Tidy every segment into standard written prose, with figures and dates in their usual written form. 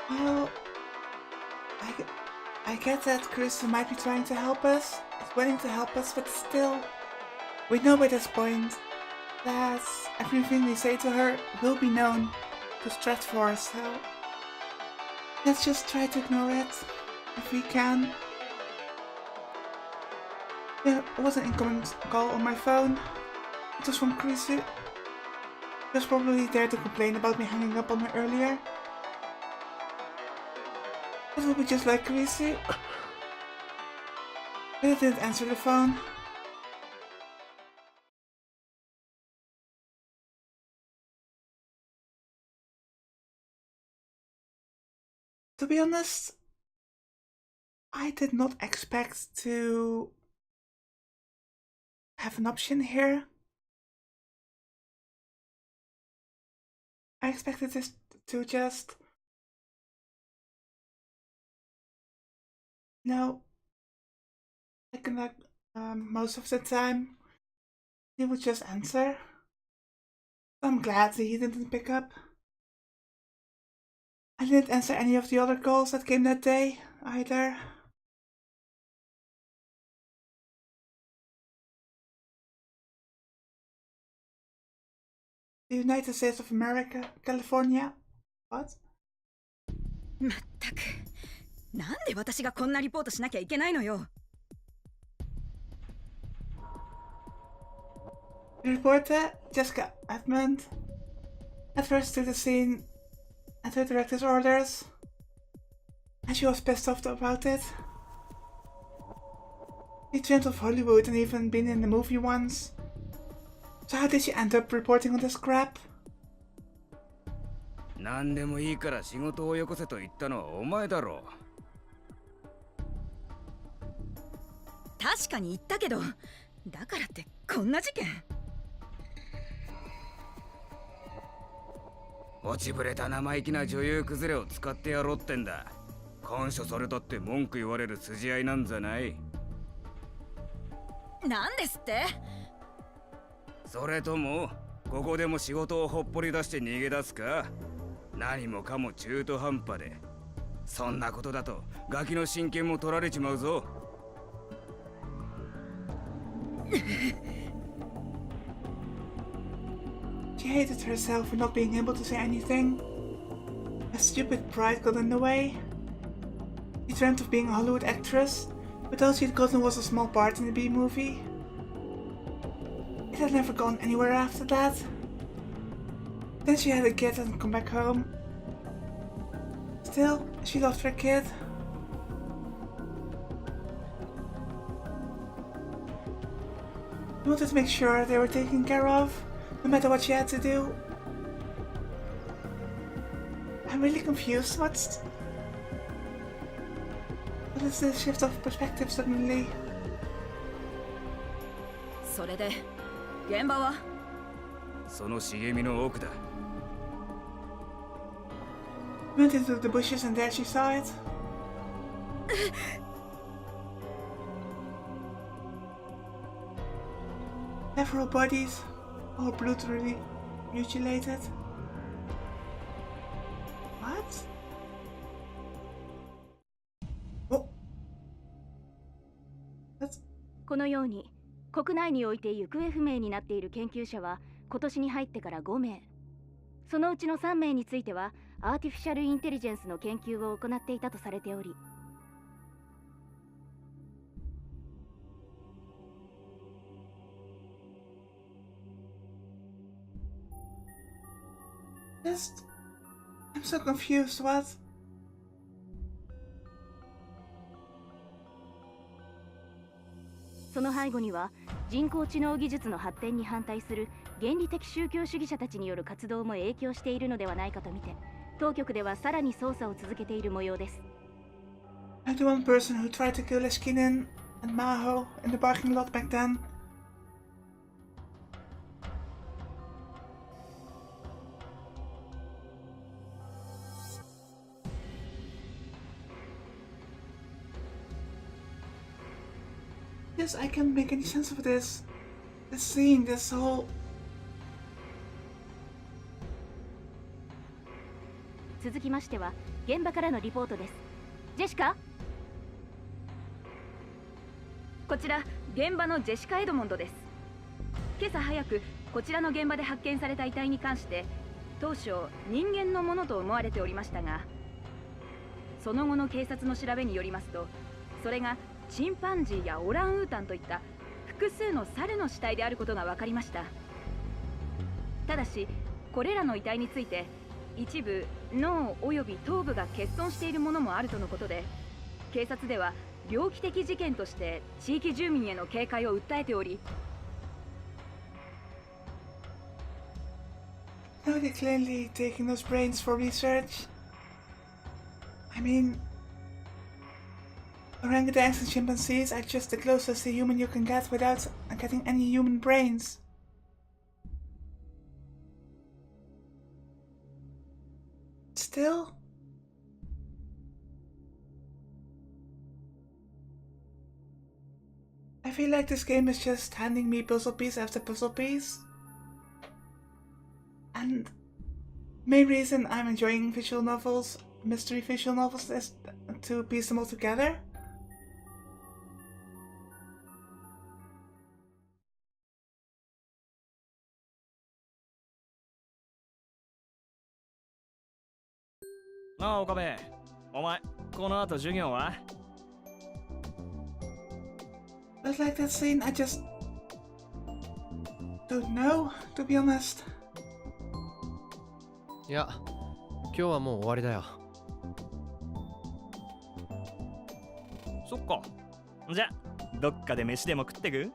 Well, I, I get that Krista might be trying to help us, is willing to help us, but still, we know by this point that everything we say to her will be known to Stratfor, so let's just try to ignore it if we can. Yeah, it was an incoming call on my phone. It was from Krista. She was probably there to complain about me hanging up on her earlier. It will be just like Krista. But I didn't answer the phone. To be honest, I did not expect to have an option here. I expected this to just... No. Like most of the time, he would just answer. I'm glad that he didn't pick up. I didn't answer any of the other calls that came that day, either. The United States of America, California. What? まったく、なんで私がこんなリポートしなきゃいけないのよ。The reporter, Jessica Edmund, at first took the scene at her director's orders, and she was pissed off about it. She dreamt of Hollywood and even been in the movie once. So how did she end up reporting on this crap? 何でもいいから仕事をよこせと言ったのはお前だろう。確かに言ったけど、だからってこんな事件。落ちぶれた生意気な女優崩れを使ってやろうってんだ。感謝されたって文句言われる筋合いなんざない。なんですって？それともここでも仕事をほっぽり出して逃げ出すか？何もかも中途半端で、そんなことだとガキの親権も取られちまうぞ。She hated herself for not being able to say anything. Her stupid pride got in the way. She dreamt of being a Hollywood actress, but all she'd gotten was a small part in the B-movie. It had never gone anywhere after that. Then she had a kid and come back home. Still, she loved her kid. She wanted to make sure they were taken care of, no matter what she had to do. I'm really confused. What is this shift of perspective suddenly? それで現場は？その茂みの奥だ。Went into the bushes and there she saw it. Several bodies, all brutally mutilated. What? Oh. That's... このように国内において行方不明になっている研究者は今年に入ってから5名。そのうちの3名についてはアーティフィシャルインテリジェンスの研究を行っていたとされており、I'm so confused. What? その背後には人工知能技術の発展に反対する原理的宗教主義者たちによる活動も影響しているのではないかとみて、当局ではさらに捜査を続けている模様です。I'm the one person who tried to kill Eskinen and Maho in the parking lot back then. Yes, I can't make any sense of this. This scene, this whole... 続きましては現場からのリポートです。ジェシカ。こちら現場のジェシカ・エドモンドです。今朝早くこちらの現場で発見された遺体に関して当初人間のものと思われておりましたが、その後の警察の調べによりますと、それがチンパンジーやオランウータンといった複数の猿の死体であることが分かりました。ただしこれらの遺体について一部脳および頭部が欠損しているものもあるとのことで、警察では猟奇的事件として地域住民への警戒を訴えており、 No, they're clearly taking those brains for research. I mean, orangutans and chimpanzees are just the closest to human you can get without getting any human brains. Still, I feel like this game is just handing me puzzle piece after puzzle piece. And main reason I'm enjoying visual novels, mystery visual novels, is to piece them all together. Ah, Okabe. お前、この後授業は? But like that scene, I just don't know, to be honest. いや、今日はもう終わりだよ。そっか。じゃ、どっかで飯でも食ってく？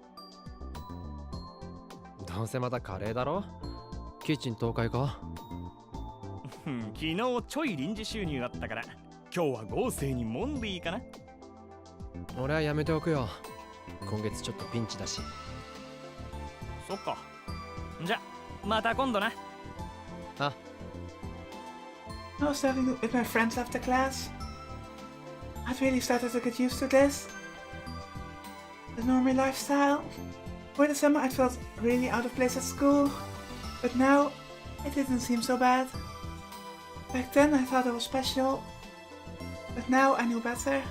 どうせまたカレーだろ？キッチン倒壊か？昨日ちょい臨時収入あったから、今日は豪勢にもんでいいかな？俺はやめておくよ。今月ちょっとピンチだし。そっか。じゃ、また今度な。あ。I was talking with my friends after class. I'd really started to get used to this. The normie lifestyle. For the summer I felt really out of place at school, but now it didn't seem so bad. Back then I thought I was special, but now I knew better.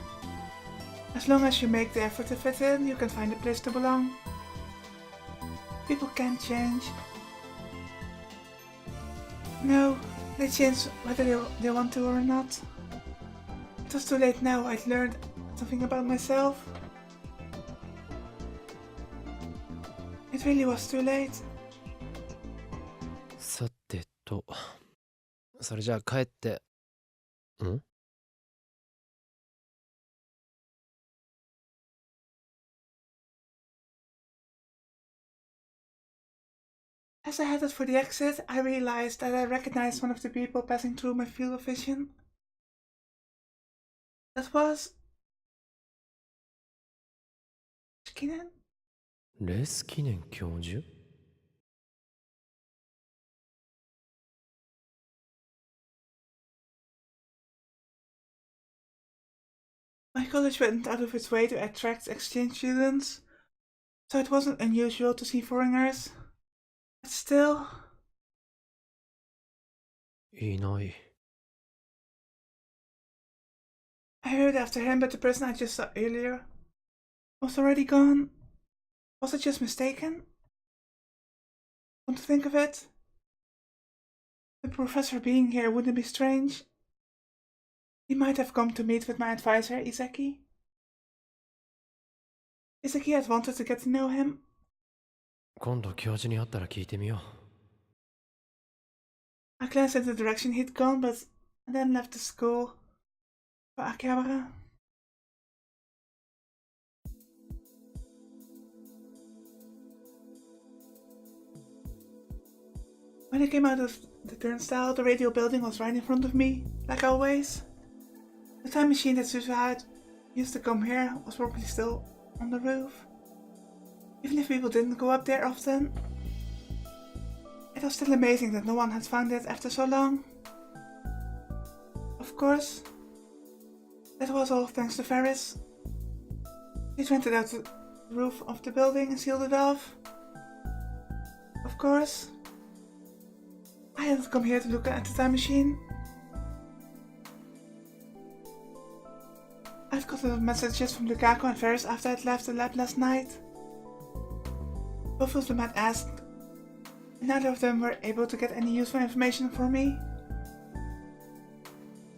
As long as you make the effort to fit in, you can find a place to belong. People can change. No, they change whether they want to or not. It was too late now. I'd learned something about myself. It really was too late. さてと、それじゃあ帰って。ん？ As I headed for the exit, I realized that I recognized one of the people passing through my field of vision. That was... Skinen? レスキネン教授? My college went out of its way to attract exchange students, so it wasn't unusual to see foreigners. But still... いない。 I hurried after him, but the person I just saw earlier was already gone. Was it just mistaken? Come to think of it, the professor being here wouldn't be strange. He might have come to meet with my advisor, Isaki. Isaki had wanted to get to know him. 今度教授に会ったら聞いてみよう。 I glanced in the direction he'd gone, but then left the school for Akihabara. When I came out of the turnstile, the radio building was right in front of me, like always. The time machine that Suzuha had used to come here was probably still on the roof. Even if people didn't go up there often, it was still amazing that no one had found it after so long. Of course, that was all thanks to Ferris. He rented out the roof of the building and sealed it off. Of course, I hadn't come here to look at the time machine. I've gotten messages from Lukaku and Ferris after I'd left the lab last night. Both of them had asked, and neither of them were able to get any useful information for me.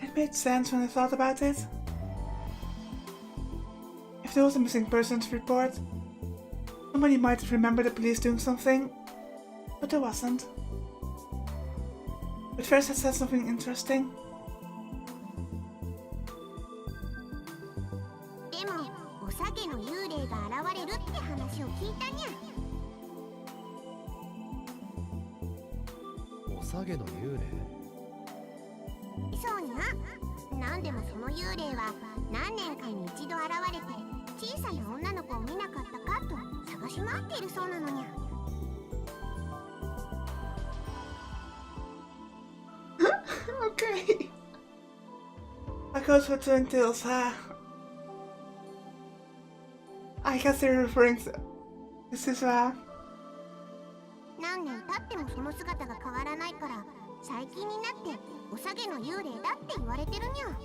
It made sense when I thought about it. If there was a missing persons report, somebody might remember the police doing something, but there wasn't. But Ferris had said something interesting. でもおさげの幽霊が現れるって話を聞いたにゃ。おさげの幽霊？そうにゃ。なんでもその幽霊は何年かに一度現れて小さな女の子を見なかったかと探し回っているそうなのにゃ。Okay. That goes for Twin Tails, huh? I guess they're referring to Suzuha. 何年経ってもその姿が変わらないから最近になっておさげの幽霊だって言われてるにゃ。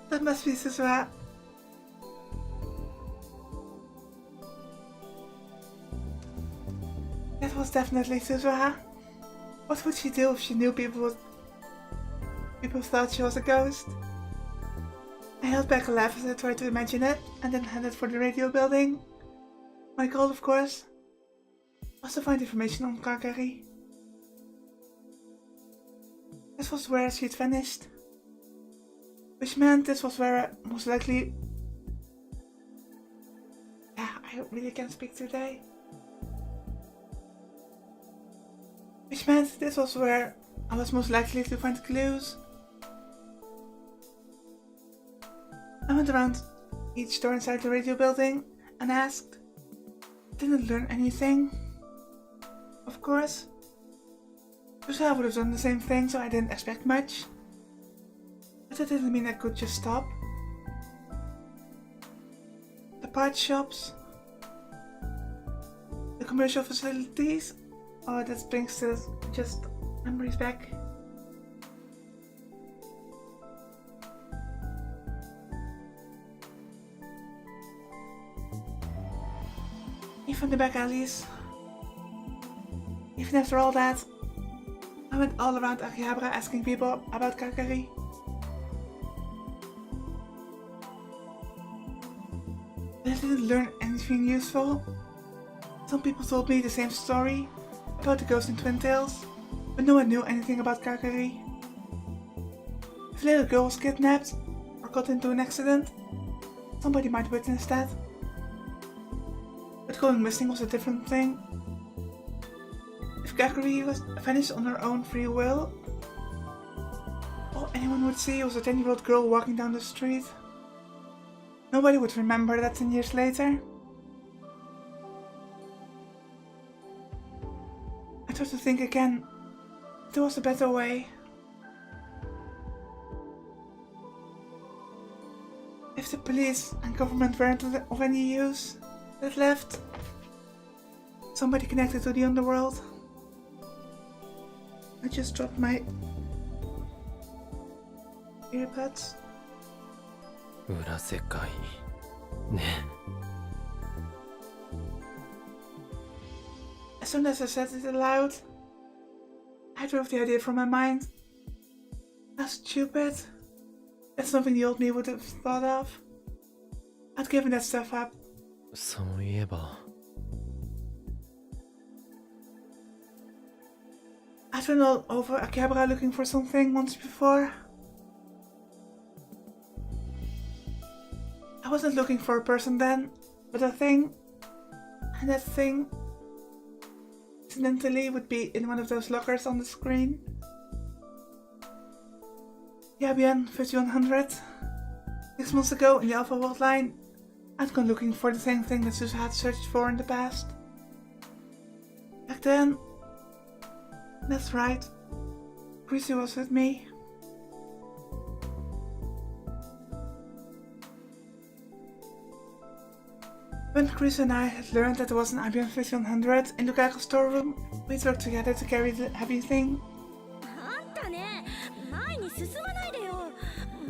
That must be Suzuha. That was definitely Suzuha. What would she do if she knew people thought she was a ghost? I held back a laugh as I tried to imagine it, and then headed for the radio building. My goal, of course, was to find information on Kagari. This was where she'd vanished, which meant this was where most likely... Yeah, I really can't speak today. Which meant this was where I was most likely to find clues. I went around each door inside the radio building and asked. Didn't learn anything. Of course. Suzuha would have done the same thing, so I didn't expect much. But that didn't mean I could just stop. The parts shops. The commercial facilities. Oh, that brings just memories back. Even the back alleys. Even after all that, I went all around Akihabara asking people about Kagari. But I didn't learn anything useful. Some people told me the same story about the ghost in Twin Tails, but no one knew anything about Kagari. If a little girl was kidnapped or got into an accident, somebody might witness that. But going missing was a different thing. If Kagari was vanished on her own free will, all anyone would see was a 10-year-old girl walking down the street. Nobody would remember that 10 years later. I tried to think again. There was a better way. If the police and government weren't of any use, that left somebody connected to the underworld. I just dropped my earbuds. 裏世界ね。 As soon as I said it aloud, I drove the idea from my mind. How stupid. That's something the old me would have thought of. I'd given that stuff up. そういえば I'd run all over Akihabara looking for something once before. I wasn't looking for a person then, but a thing. And that thing, incidentally, would be in one of those lockers on the screen. Yabian 5100. 6 months ago in the Alpha World line, I'd gone looking for the same thing that Suzuha had searched for in the past. Back then, that's right, Chrissy was with me. When Chris and I had learned that there was an IBM 5100 in Lukaku's storeroom, we'd worked together to carry the heavy thing. あんたね、前に進まないでよ。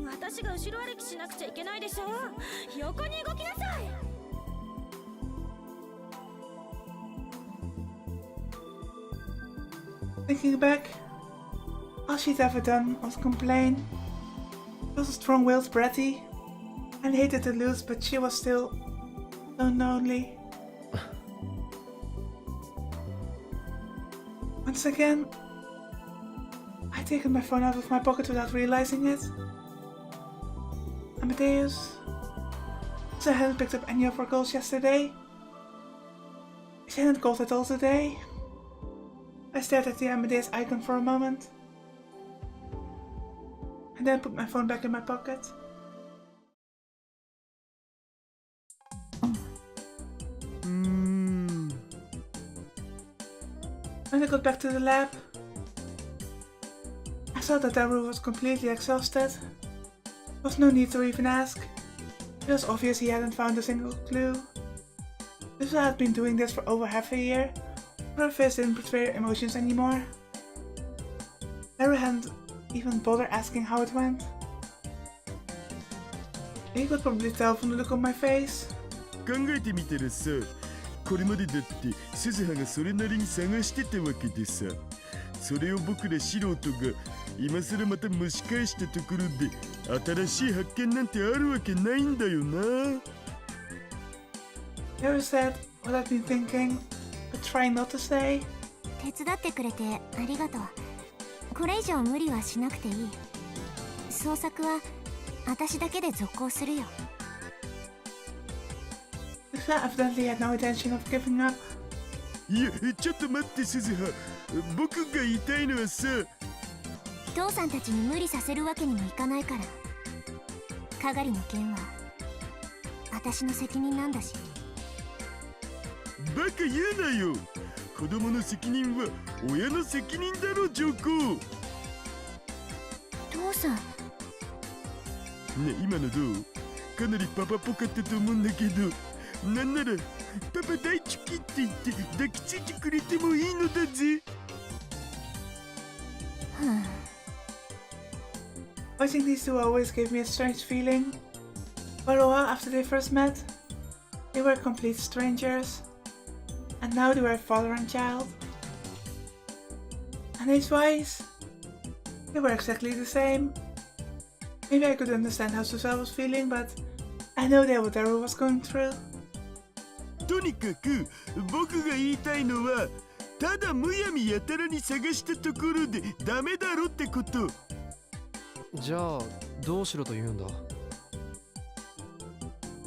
私が後後ろ歩きしなくちゃいけないでしょ。横に動きなさい。Thinking back, all she'd ever done was complain. She was a strong-willed bratty and hated to lose, but she was still so lonely. Once again, I'd taken my phone out of my pocket without realizing it. Amadeus. So I hadn't picked up any of our calls yesterday. She hadn't called at all today. I stared at the Amadeus icon for a moment, and then put my phone back in my pocket. When I got back to the lab, I saw that Daru was completely exhausted. There was no need to even ask. It was obvious he hadn't found a single clue. This had been doing this for over half a year, but her face didn't portray emotions anymore. Daru hadn't even bothered asking how it went. You could probably tell from the look on my face. 考えてみたらさ、これまでだって鈴葉がそれなりに探してたわけでさ、それを僕ら素人が今更また蒸し返したところで新しい発見なんてあるわけないんだよな。Daru said what I'd been thinking, but trying not to say. 手伝ってくれてありがとう。これ以上無理はしなくていい。捜索は私だけで続行するよ。Susa evidently had no intention of giving up. いや、ちょっと待って鈴葉。僕が言いたいのはさ、父さんたちに無理させるわけにもいかないから。かがりの件は私の責任なんだし。バカ言うなよ。子供の責任は親の責任だろ、上皇。父さん。ね、今のどう？かなりパパっぽかったと思うんだけど、なんならパパ大好きって言って抱きついてくれてもいいのだぜ。Watching these two always gave me a strange feeling. For a while after they first met, they were complete strangers. And now they were father and child. And age-wise, they were exactly the same. Maybe I could understand how Susa was feeling, but I know that what Daru was going through. とにかく僕が言いたいのは、ただむやみやたらに探したところでダメだろってこと。じゃあどうしろと言うんだ？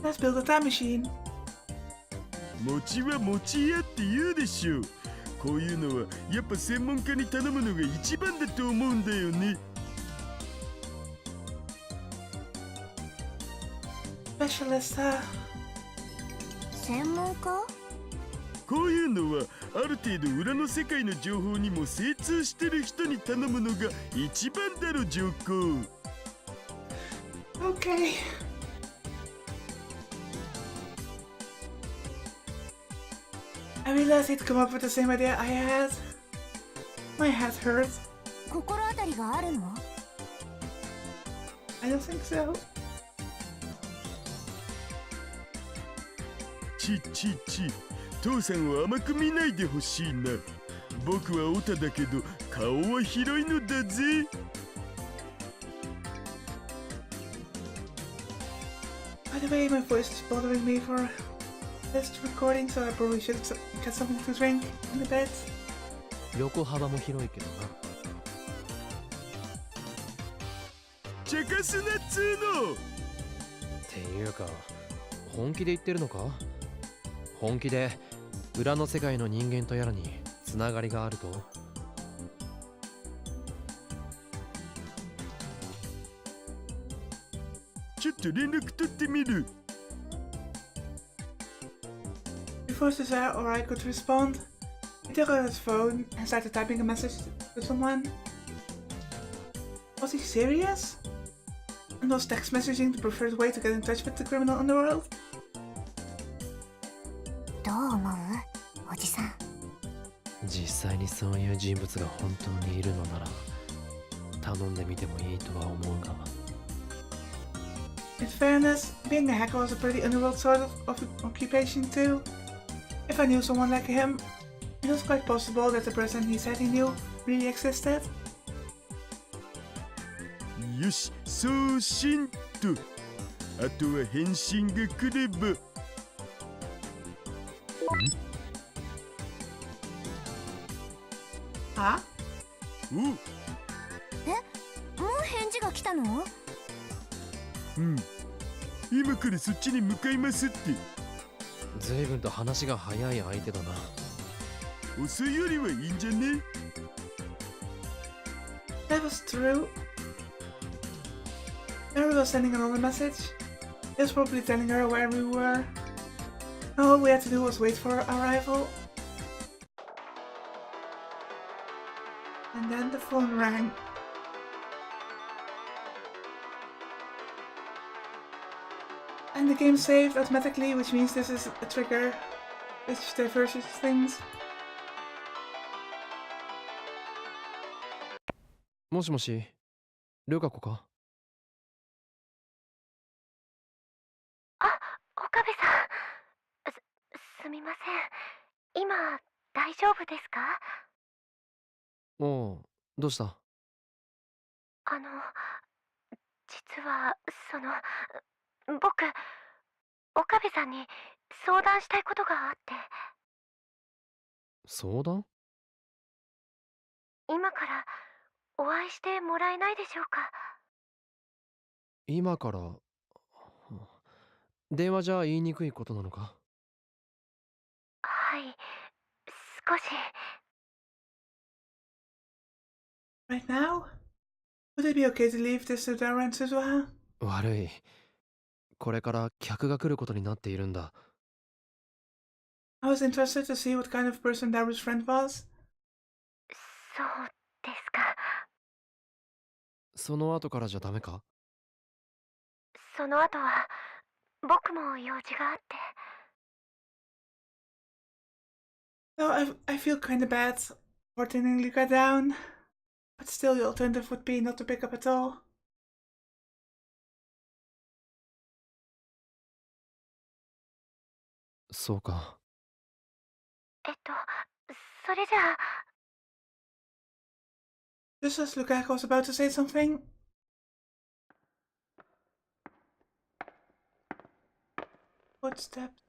Let's build a time machine. 餅は餅屋って言うでしょ。こういうのはやっぱ専門家に頼むのが一番だと思うんだよね。Specialist, 専門家？こういうのはある程度裏の世界の情報にも精通してる人に頼むのが一番だろ、上皇。Okay. I realized he'd come up with the same idea I had. My head hurt. 心当たりがあるの？ I don't think so. 父さんを甘く見ないでほしいな。僕はオタだけど顔は広いのだぜ。By the way, my voice is bothering me for this recording, so I probably should get something to drink in a bit. 横幅も広いけどな。茶化すなっつーの。っていうか、本気で言ってるのか？本気で裏の世界の人間とやらにつながりがあると？ちょっと連絡取ってみる。Before Susa or I could respond, he took out his phone and started typing a message to someone. Was he serious? And was text messaging the preferred way to get in touch with the criminal underworld? どう思う？おじさん。実際にそういう人物が本当にいるのなら頼んでみてもいいとは思うが。In fairness, being a hacker was a pretty underworld sort of occupation too. If I knew someone like him, it was quite possible that the person he said he knew really existed. よし、送信と。あとは返信が来れば。あ？お。もう返事が来たの？うん。今からそっちに向かいますって。随分と話が早い相手だな。遅いよりはいいんじゃね？ That was true. Daru was sending another message. He was probably telling her where we were. All we had to do was wait for her arrival. And then the phone rang. And the game saved automatically, which means this is a trigger which diverges things. もしもし、ルカ子か？あ、岡部さん。すみません。今、大丈夫ですか？おう、どうした？実は、僕、岡部さんに相談したいことがあって。相談？今からお会いしてもらえないでしょうか？今から。電話じゃ言いにくいことなのか？はい、少し。Right now? Would it be okay to leave this to Daru and Suzuha? 悪い。これから客が来ることになっているんだ。I was interested to see what kind of person Daru's friend was. そうですか。その後からじゃダメか？その後は、僕も用事があって。So I feel kinda bad for turning Luca down. But still, the alternative would be not to pick up at all. そうか。それじゃあ。Just as Luca was about to say something. Footsteps.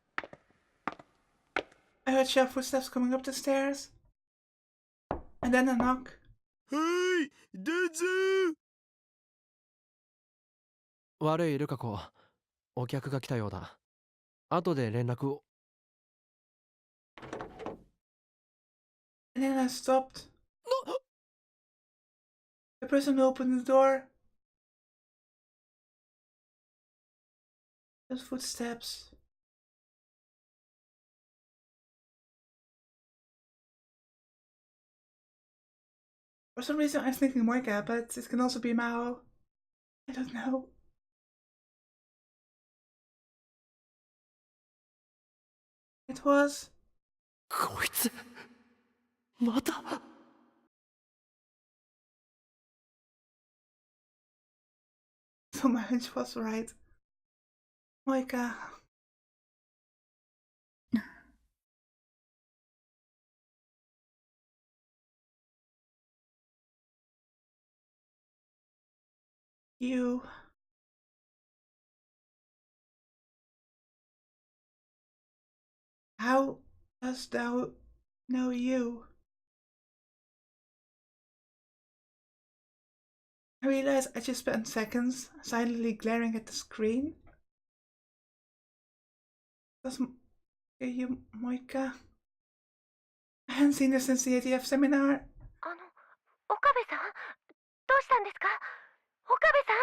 I heard sharp footsteps coming up the stairs. And then a knock. はい、どうぞ。悪いルカ子、お客が来たようだ。後で連絡を。And then I stopped. The person who opened the door. Those footsteps. For some reason I'm thinking Moika, but it can also be Mao. I don't know. It was. こいつ、また。So my hunch was right. Moika. You. How does thou know you? I realized I just spent seconds silently glaring at the screen. Does you, Moika? I hadn't seen her since the ATF seminar. 岡部さん？どうしたんですか？岡部さ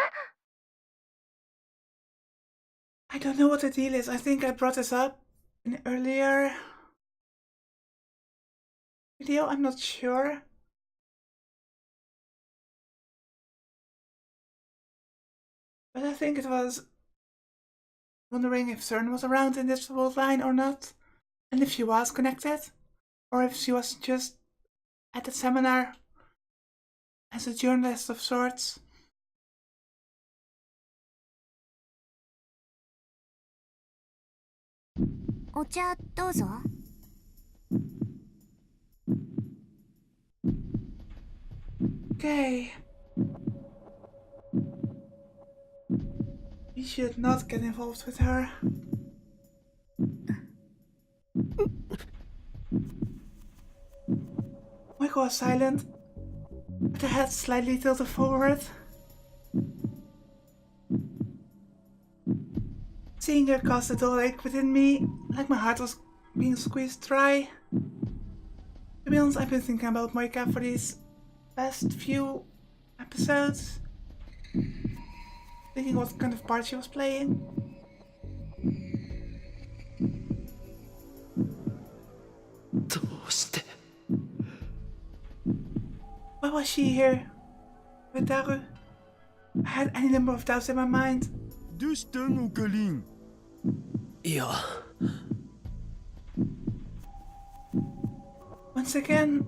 ん？ I don't know what the deal is. I think I brought this up in an earlier video. I'm not sure. But I think it was wondering if CERN was around in this world line or not. And if she was connected. Or if she was just at the seminar as a journalist of sorts. お茶どうぞ。Okay. We should not get involved with her. Michael was silent, with her head slightly tilted forward. Seeing her caused a dull ache within me, like my heart was being squeezed dry. To be honest, I've been thinking about Moika for these past few episodes. Thinking what kind of part she was playing. Why was she here? With Daru? I had any number of doubts in my mind. どうしたんオカリン？いや Once again,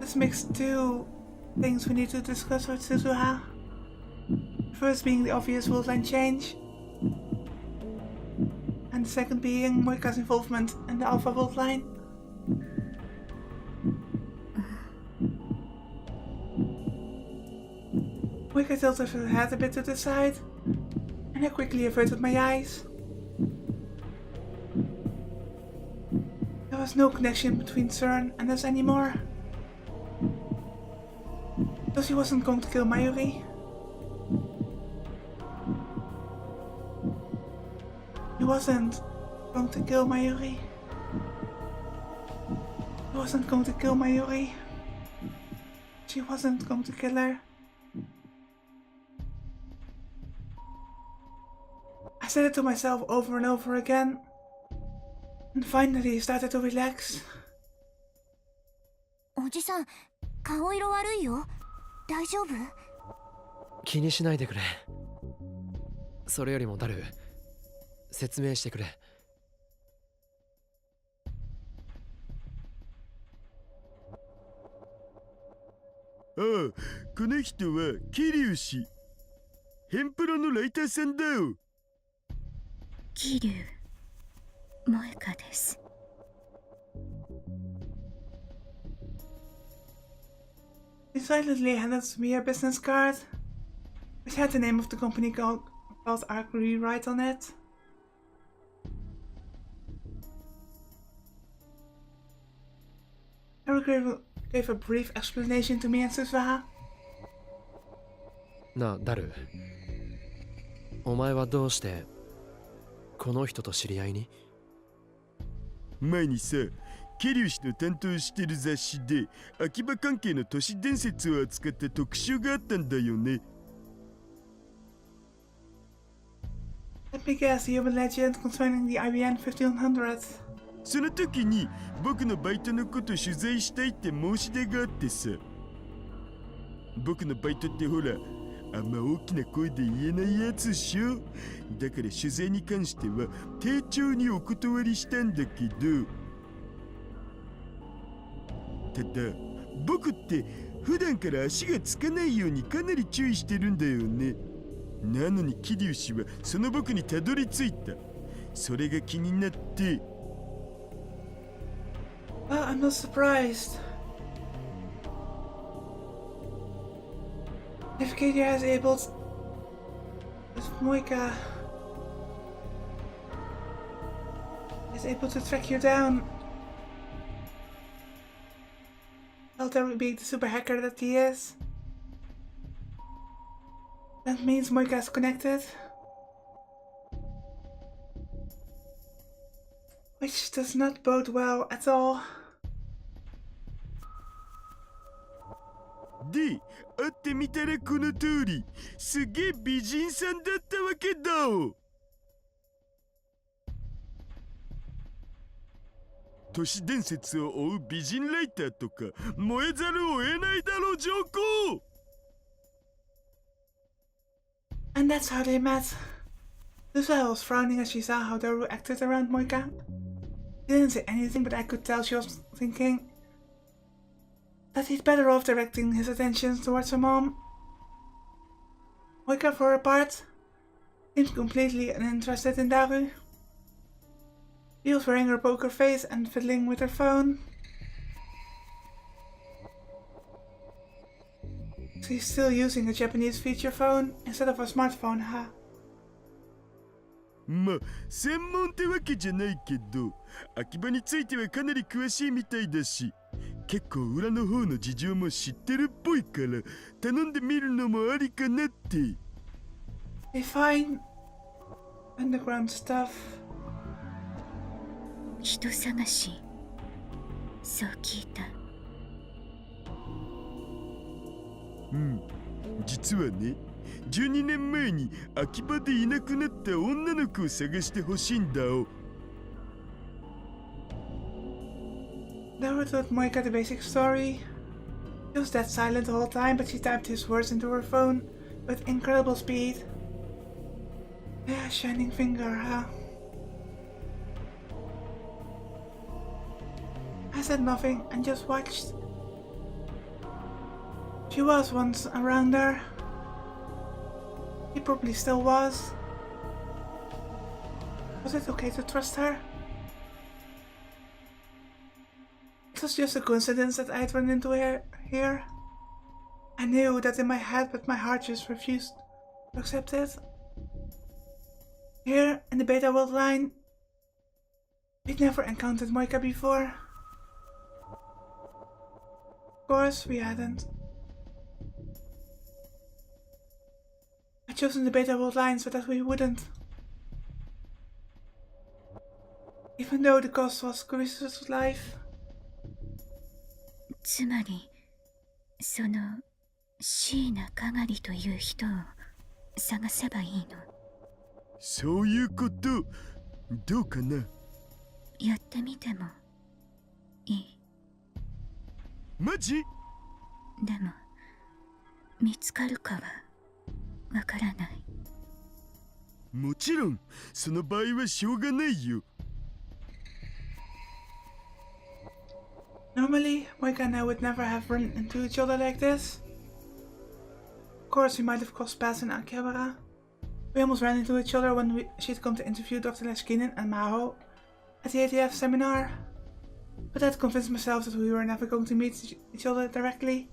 this makes two things we need to discuss with Suzuha. First being the obvious world line change, and the second being Moika's involvement in the Alpha world line. Moika tilted her head a bit to the side, and I quickly averted my eyes. There was no connection between CERN and us anymore. So she wasn't going to kill Mayuri. He wasn't going to kill Mayuri. He wasn't going to kill Mayuri. She wasn't going to kill her. I said it to myself over and over again. And finally started to relax. おじさん、顔色悪いよ。大丈夫？気にしないでくれ。それよりもダル、説明してくれ。ああ、この人は桐生氏。ヘンプロのライターさんだよ。桐生萌香です。She silently handed me a business card, which had the name of the company called Arc Rewrite on it. Daru gave a brief explanation to me and Suzuha. なあ、ダル。お前はどうしてこの人と知り合いに？前にさ、桐生氏の担当してる雑誌で秋葉関係の都市伝説を扱った特集があったんだよね。Let me guess, the urban legend concerning the IBN 1500. その時に僕のバイトのこと取材したいって申し出があってさ。僕のバイトってほら、あんま大きな声で言えないやつっしょ。だから取材に関しては丁重にお断りしたんだけど、ただ僕って普段から足がつかないようにかなり注意してるんだよね。なのに桐生氏はその僕にたどり着いた。それが気になって。Well, I'm not surprised. If Kadia is able to... If Moika is able to track you down, well, Daru being the super hacker that he is, that means Moika is connected. Which does not bode well at all. で、会ってみたらこの通り、すげえ美人さんだったわけだ。都市伝説を追う美人ライターとか燃えざるを得ないだろう、上皇。 And that's how they met. Suzuha was frowning as she saw how Daru acted around Moika. She didn't say anything, but I could tell she was thinking that he'd better off directing his attention towards her mom. Moika, for her part, seemed completely uninterested in Daru. She was wearing her poker face and fiddling with her phone. She's still using a Japanese feature phone instead of a smartphone, huh? まあ専門ってわけじゃないけど、秋葉についてはかなり詳しいみたいだし、結構裏の方の事情も知ってるっぽいから頼んでみるのもありかなって。They find underground stuff. 人探し、そう聞いた。うん、実はね、12年前に秋葉でいなくなった女の子を探してほしいんだお。Daru told Moika the basic story. She was dead silent the whole time, but she typed his words into her phone with incredible speed. Yeah, shining finger, huh? I said nothing and just watched. She was once around there. He probably still was. Was it okay to trust her? It was just a coincidence that I'd run into her here. I knew that in my head, but my heart just refused to accept it. Here, in the Beta World line, we'd never encountered Moika before. Of course, we hadn't. I'd chosen the Beta World line so that we wouldn't. Even though the cost was Carisa's life. つまり、その椎名かがりという人を探せばいいの。そういうこと、どうかな。やってみてもいい。マジ？でも、見つかるかはわからない。もちろん、その場合はしょうがないよ。Normally, Moika and I would never have run into each other like this. Of course, we might have crossed paths in Akihabara. We almost ran into each other when she'd come to interview Dr. Leskinen and Maho at the ATF seminar. But I'd convinced myself that we were never going to meet each other directly.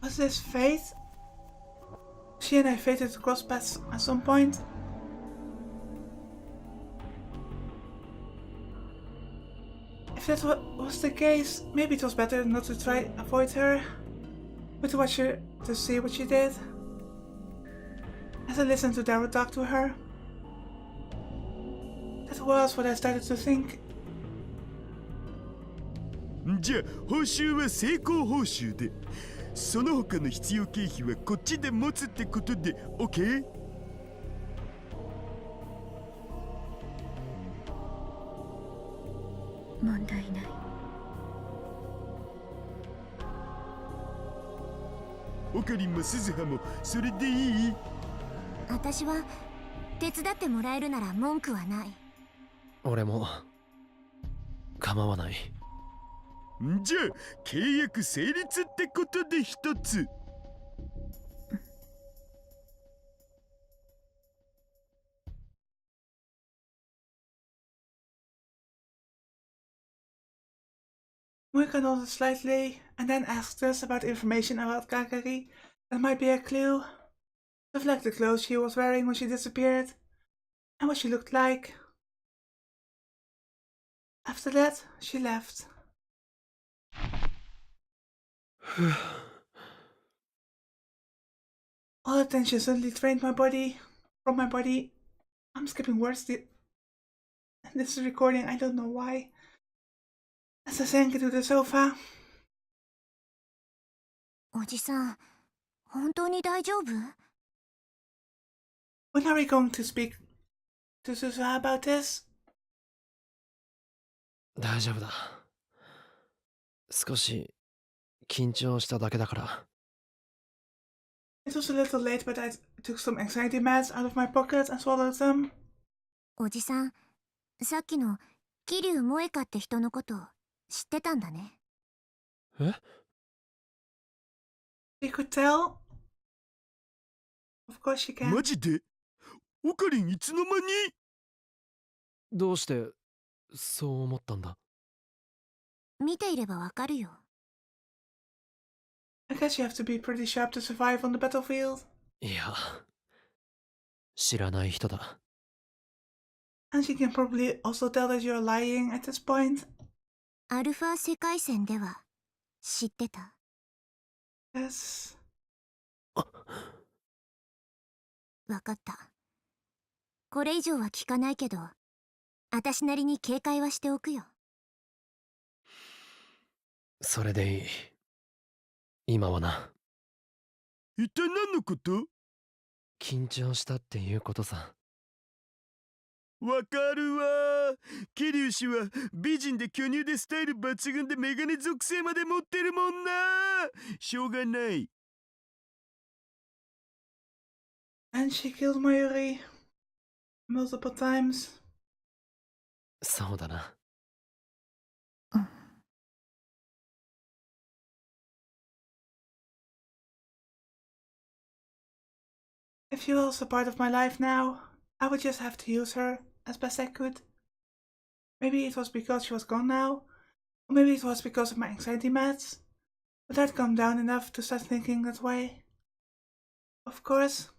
Was this fate? She and I fated to cross paths at some point. If that was the case, maybe it was better not to try to avoid her, but to watch her to see what she did. As I listened to Daru talk to her, that was what I started to think. じゃあ報酬は成功報酬で、その他の必要経費はこっちで持つってことで OK？ 問題ない。オカリンも鈴葉もそれでいい？私は手伝ってもらえるなら文句はない。俺も構わない。じゃあ契約成立ってことで一つ。Moika nodded slightly and then asked us about information about Kagari that might be a clue. Stuff like the clothes she was wearing when she disappeared and what she looked like. After that, she left. All the tension suddenly drained from my body. I'm skipping words. This is recording, I don't know why. As I sank into the sofa. おじさん、本当に大丈夫？ When are we going to speak to Suzuha about this? 大丈夫だ。少し緊張しただけだから。It was a little late, but I took some anxiety meds out of my pocket and swallowed them. おじさん、さっきの桐生萌香って人のこと知ってたんだね。え？ She could tell? Of course she can. マジで？オカリンいつの間に？どうしてそう思ったんだ？見ていればわかるよ。I guess you have to be pretty sharp to survive on the battlefield. いや、知らない人だ。And she can probably also tell that you're lying at this point. アルファ世界線では知ってた？ Yes. わかった。これ以上は聞かないけど、私なりに警戒はしておくよ。それでいい。今はな。一体何のこと？緊張したっていうことさ。わかるわ。桐生氏は美人で巨乳でスタイル抜群でメガネ属性まで持ってるもんな。しょうがない。And she killed Mayuri multiple times. そうだな。If she was a part of my life now, I would just have to use her as best I could. Maybe it was because she was gone now, or maybe it was because of my anxiety meds, but I'd calmed down enough to start thinking that way. Of course.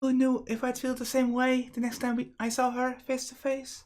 Who knew if I'd feel the same way the next time I saw her face to face?